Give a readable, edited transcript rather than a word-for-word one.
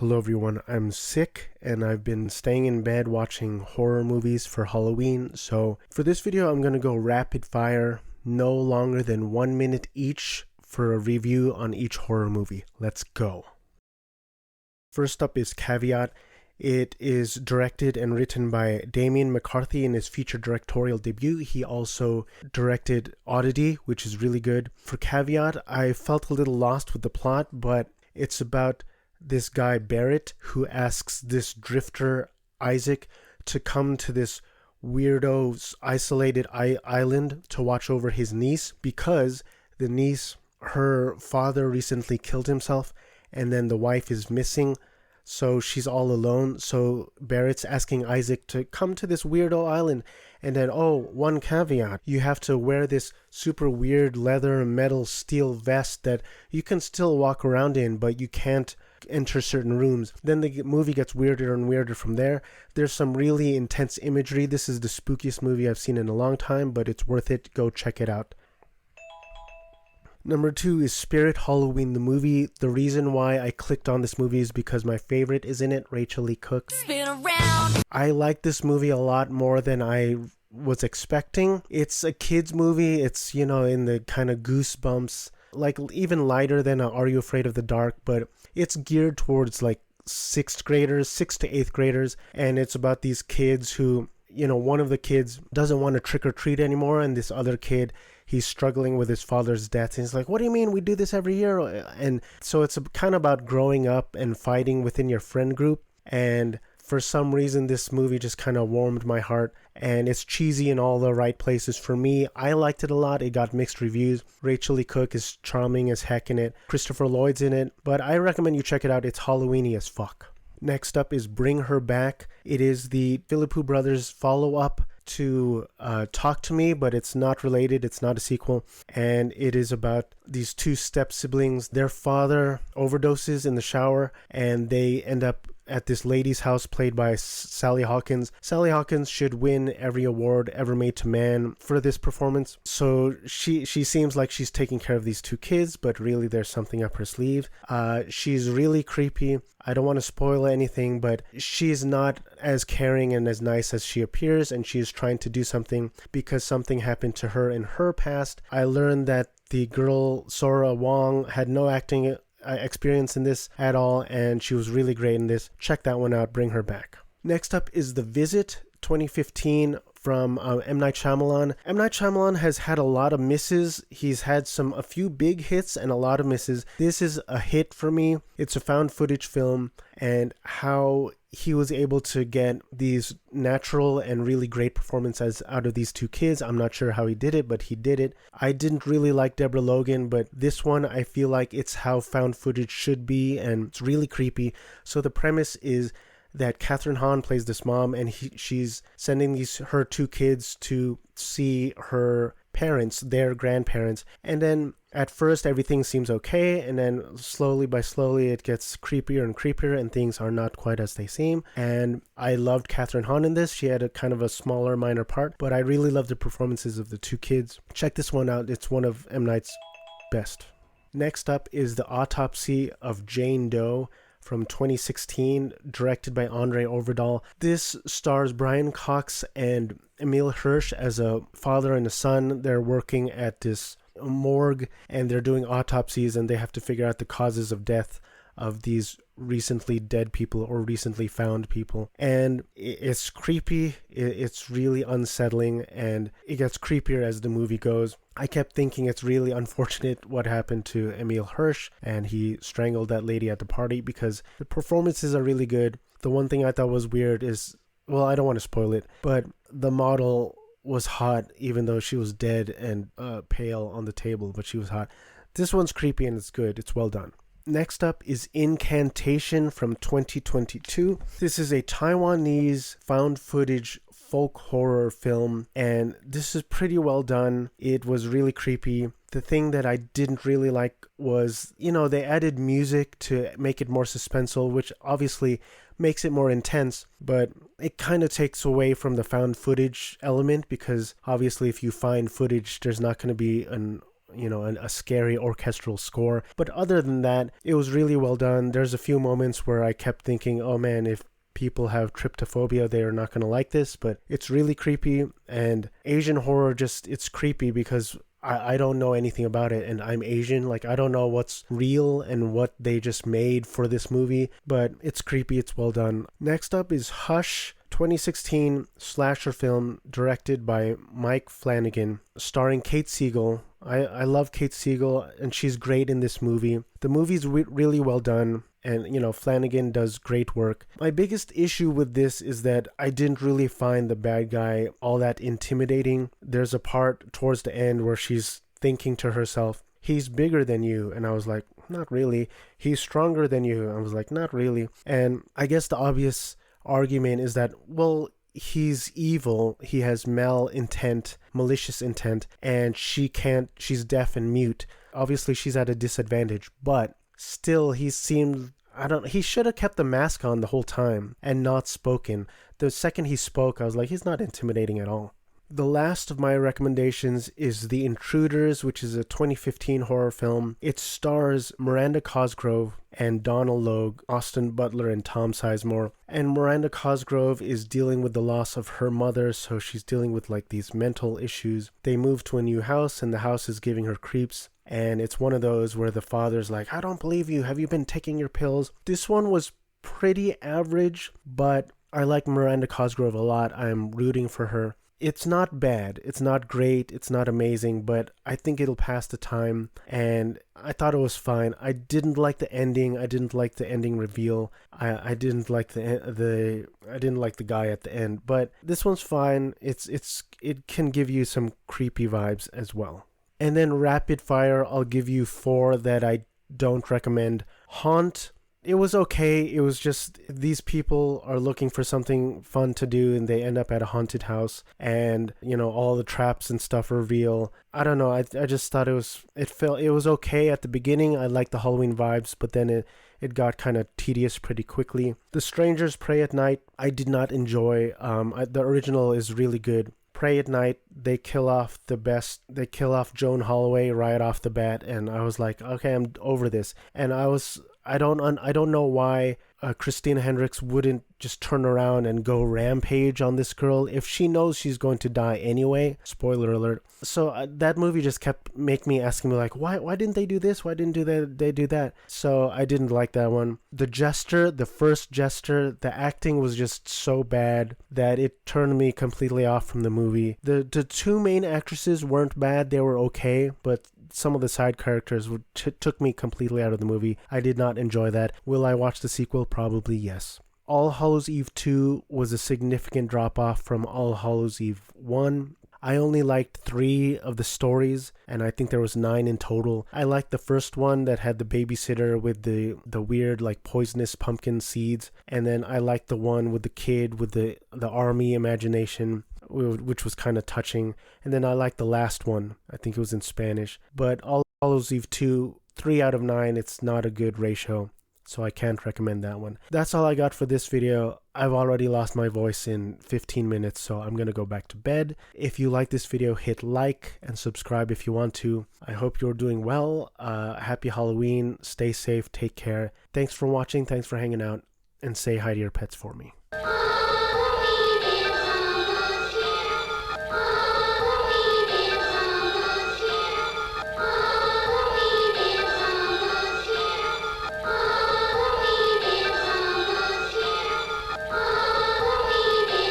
Hello everyone, I'm sick and I've been staying in bed watching horror movies for Halloween, so for this video I'm going to go rapid fire, no longer than 1 minute each for a review on each horror movie. Let's go. First up is Caveat. It is directed and written by Damien McCarthy in his feature directorial debut. He also directed Oddity, which is really good. For Caveat, I felt a little lost with the plot, but it's about this guy Barrett who asks this drifter Isaac to come to this weirdo isolated island to watch over his niece because the niece, her father recently killed himself, and then the wife is missing, so she's all alone. So Barrett's asking Isaac to come to this weirdo island, and then, one caveat, you have to wear this super weird leather metal steel vest that you can still walk around in, but you can't enter certain rooms. Then the movie gets weirder and weirder from there. There's some really intense imagery. This is the spookiest movie I've seen in a long time, but it's worth it. Go check it out. Number 2 is Spirit Halloween, the movie. The reason why I clicked on this movie is because my favorite is in it, Rachel Lee Cook. Spin around. I like this movie a lot more than I was expecting. It's a kid's movie. It's, in the kind of Goosebumps, like even lighter than Are You Afraid of the Dark, but it's geared towards like 6th to 8th graders, and it's about these kids who, one of the kids doesn't want to trick or treat anymore, and this other kid, he's struggling with his father's death, and he's like, what do you mean we do this every year? And so it's kind of about growing up and fighting within your friend group, and for some reason this movie just kind of warmed my heart, and it's cheesy in all the right places for me. I liked it a lot. It got mixed reviews. Rachel Lee Cook is charming as heck in it. Christopher Lloyd's in it, but I recommend you check it out. It's Halloween-y as fuck. Next up is Bring Her Back. It is the Philippou brothers follow-up to Talk to Me, but it's not related. It's not a sequel, and it is about these two step siblings. Their father overdoses in the shower, and they end up at this lady's house played by Sally Hawkins. Sally Hawkins should win every award ever made to man for this performance. So she seems like she's taking care of these two kids, but really there's something up her sleeve. She's really creepy. I don't want to spoil anything, but she's not as caring and as nice as she appears, and she's trying to do something because something happened to her in her past. I learned that the girl Sora Wong had no acting experience in this at all, and she was really great in this. Check that one out. Bring Her Back. Next up is The Visit, 2015, from M. Night Shyamalan. M. Night Shyamalan has had a lot of misses. He's had a few big hits and a lot of misses. This is a hit for me. It's a found footage film, and how he was able to get these natural and really great performances out of these two kids. I'm not sure how he did it, but he did it. I didn't really like Deborah Logan, but this one, I feel like it's how found footage should be, and it's really creepy. So the premise is that Catherine Hahn plays this mom, and she's sending her two kids to see her parents, their grandparents, and then at first everything seems okay, and then slowly it gets creepier and creepier, and things are not quite as they seem. And I loved Catherine Hahn in this. She had a kind of a smaller minor part, but I really loved the performances of the two kids. Check this one out. It's one of M. Night's best. Next up is The Autopsy of Jane Doe, from 2016, directed by Andre Overdahl. This stars Brian Cox and Emile Hirsch as a father and a son. They're working at this morgue, and they're doing autopsies, and they have to figure out the causes of death of these recently dead people or recently found people. And it's creepy, it's really unsettling, and it gets creepier as the movie goes. I kept thinking it's really unfortunate what happened to Emile Hirsch, and he strangled that lady at the party, because the performances are really good. The one thing I thought was weird is, well, I don't want to spoil it, but the model was hot even though she was dead and pale on the table, but she was hot. This one's creepy and it's good. It's well done. Next up is Incantation from 2022. This is a Taiwanese found footage folk horror film, and this is pretty well done. It was really creepy. The thing that I didn't really like was, they added music to make it more suspenseful, which obviously makes it more intense, but it kind of takes away from the found footage element, because obviously if you find footage, there's not going to be an a scary orchestral score. But other than that, it was really well done. There's a few moments where I kept thinking, oh man, if people have tryptophobia, they are not going to like this, but it's really creepy. And Asian horror, just, it's creepy because I don't know anything about it, and I'm Asian. Like, I don't know what's real and what they just made for this movie, but it's creepy, it's well done. Next up is Hush, 2016 slasher film directed by Mike Flanagan, starring Kate Siegel. I love Kate Siegel, and she's great in this movie. The movie's really well done, and Flanagan does great work. My biggest issue with this is that I didn't really find the bad guy all that intimidating. There's a part towards the end where she's thinking to herself, he's bigger than you, and I was like, not really. He's stronger than you, I was like, not really. And I guess the obvious argument is that, well, he's evil, he has malicious intent, and she's deaf and mute. Obviously she's at a disadvantage, but still he should have kept the mask on the whole time and not spoken. The second he spoke, I was like, he's not intimidating at all. The last of my recommendations is The Intruders, which is a 2015 horror film. It stars Miranda Cosgrove and Donald Logue, Austin Butler, and Tom Sizemore. And Miranda Cosgrove is dealing with the loss of her mother, so she's dealing with like these mental issues. They move to a new house, and the house is giving her creeps. And it's one of those where the father's like, I don't believe you. Have you been taking your pills? This one was pretty average, but I like Miranda Cosgrove a lot. I'm rooting for her. It's not bad, it's not great, it's not amazing, but I think it'll pass the time, and I thought it was fine. I didn't like the ending. I didn't like the ending reveal. I didn't like I didn't like the guy at the end, but this one's fine. It can give you some creepy vibes as well. And then rapid fire, I'll give you 4 that I don't recommend. Haunt. It was okay. It was just these people are looking for something fun to do, and they end up at a haunted house, and all the traps and stuff are real. I don't know. I just thought it was okay at the beginning. I liked the Halloween vibes, but then it got kind of tedious pretty quickly. The Strangers Pray at Night, I did not enjoy. The original is really good. Pray at Night, they kill off Joan Holloway right off the bat, and I was like, okay, I'm over this. And I don't know why Christina Hendricks wouldn't just turn around and go rampage on this girl if she knows she's going to die anyway. Spoiler alert. So that movie just kept asking me like, why didn't they do this? Why didn't they do that? So I didn't like that one. The Jester, the first Jester, the acting was just so bad that it turned me completely off from the movie. The 2 main actresses weren't bad. They were okay, but some of the side characters took me completely out of the movie. I did not enjoy that. Will I watch the sequel? Probably yes. All Hallows Eve 2 was a significant drop-off from All Hallows Eve 1. I only liked 3 of the stories, and I think there was 9 in total. I liked the first one that had the babysitter with the weird like poisonous pumpkin seeds, and then I liked the one with the kid with the army imagination, which was kind of touching. And then I liked the last one. I think it was in Spanish. But All Hallows Eve 2, 3 out of 9, it's not a good ratio, so I can't recommend that one. That's all I got for this video. I've already lost my voice in 15 minutes, so I'm gonna go back to bed. If you like this video, hit like and subscribe if you want to. I hope you're doing well. Happy Halloween. Stay safe. Take care. Thanks for watching. Thanks for hanging out. And say hi to your pets for me.